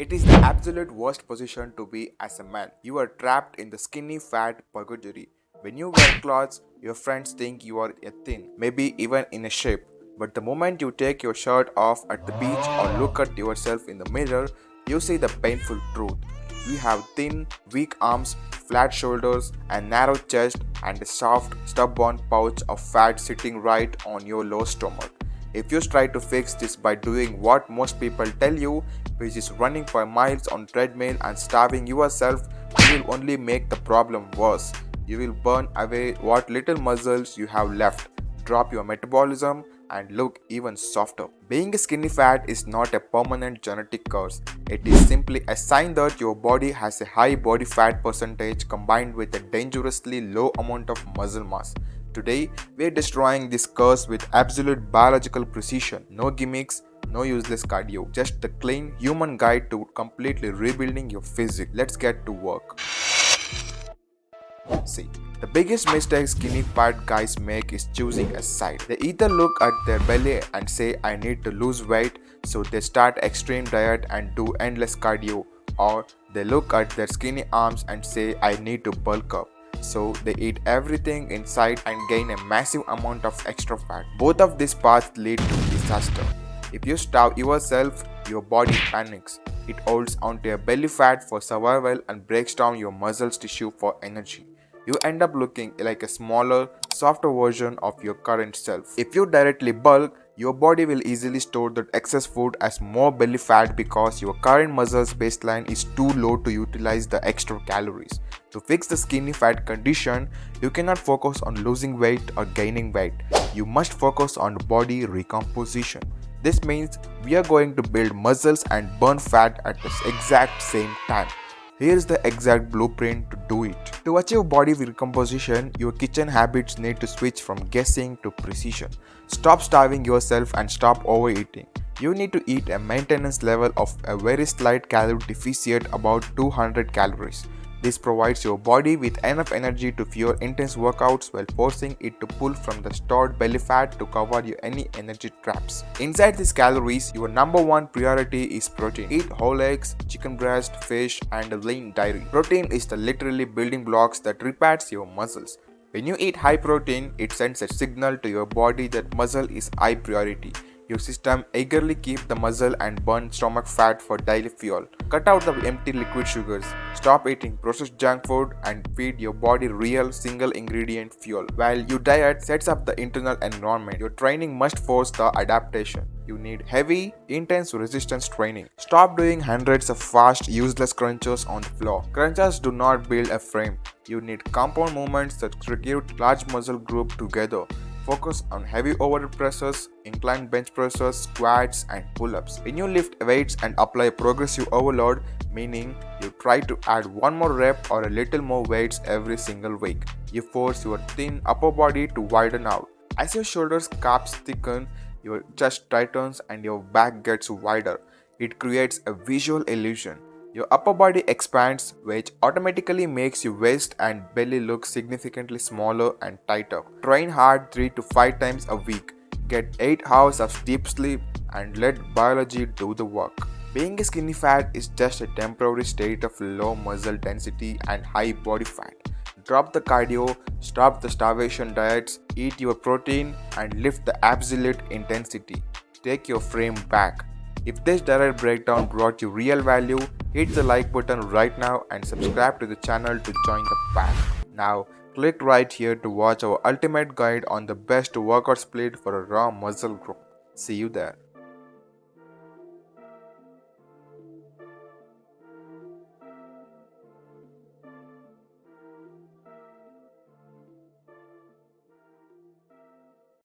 It is the absolute worst position to be as a man. You are trapped in the skinny fat purgatory. When you wear clothes, your friends think you are a thin, maybe even in a shape. But the moment you take your shirt off at the beach or look at yourself in the mirror, you see the painful truth. You have thin, weak arms, flat shoulders, a narrow chest, and a soft, stubborn pouch of fat sitting right on your low stomach. If you try to fix this by doing what most people tell you, which is running for miles on treadmill and starving yourself, you will only make the problem worse. You will burn away what little muscles you have left, drop your metabolism, and look even softer. Being skinny fat is not a permanent genetic curse. It is simply a sign that your body has a high body fat percentage combined with a dangerously low amount of muscle mass. Today, we are destroying this curse with absolute biological precision. No gimmicks, no useless cardio, just the clean human guide to completely rebuilding your physique. Let's get to work. See, the biggest mistake skinny fat guys make is choosing a side. They either look at their belly and say, I need to lose weight, so they start extreme diet and do endless cardio, or they look at their skinny arms and say, I need to bulk up. So they eat everything in sight and gain a massive amount of extra fat. Both of these paths lead to disaster. If you starve yourself, your body panics. It holds onto your belly fat for survival and breaks down your muscles tissue for energy. You end up looking like a smaller, softer version of your current self. If you directly bulk, your body will easily store that excess food as more belly fat because your current muscles baseline is too low to utilize the extra calories. To fix the skinny fat condition, you cannot focus on losing weight or gaining weight. You must focus on body recomposition. This means we are going to build muscles and burn fat at the exact same time. Here's the exact blueprint to do it. To achieve body recomposition, your kitchen habits need to switch from guessing to precision. Stop starving yourself and stop overeating. You need to eat a maintenance level of a very slight calorie deficit, about 200 calories. This provides your body with enough energy to fuel intense workouts while forcing it to pull from the stored belly fat to cover any energy traps. Inside these calories, your number one priority is protein. Eat whole eggs, chicken breast, fish, and lean dairy. Protein is the literally building blocks that repairs your muscles. When you eat high protein, it sends a signal to your body that muscle is high priority. Your system eagerly keeps the muscle and burn stomach fat for daily fuel. Cut out the empty liquid sugars. Stop eating processed junk food and feed your body real single ingredient fuel. While your diet sets up the internal environment, your training must force the adaptation. You need heavy, intense resistance training. Stop doing hundreds of fast, useless crunches on the floor. Crunches do not build a frame. You need compound movements that recruit large muscle group together. Focus on heavy overhead presses, inclined bench presses, squats, and pull-ups. When you lift weights and apply progressive overload, meaning you try to add one more rep or a little more weights every single week, you force your thin upper body to widen out. As your shoulders calves thicken, your chest tightens and your back gets wider. It creates a visual illusion. Your upper body expands, which automatically makes your waist and belly look significantly smaller and tighter. Train hard 3 to 5 times a week. Get 8 hours of deep sleep and let biology do the work. Being skinny fat is just a temporary state of low muscle density and high body fat. Drop the cardio, stop the starvation diets, eat your protein, and lift the absolute intensity. Take your frame back. If this direct breakdown brought you real value, hit the like button right now and subscribe to the channel to join the pack. Now, click right here to watch our ultimate guide on the best workout split for a raw muscle growth. See you there.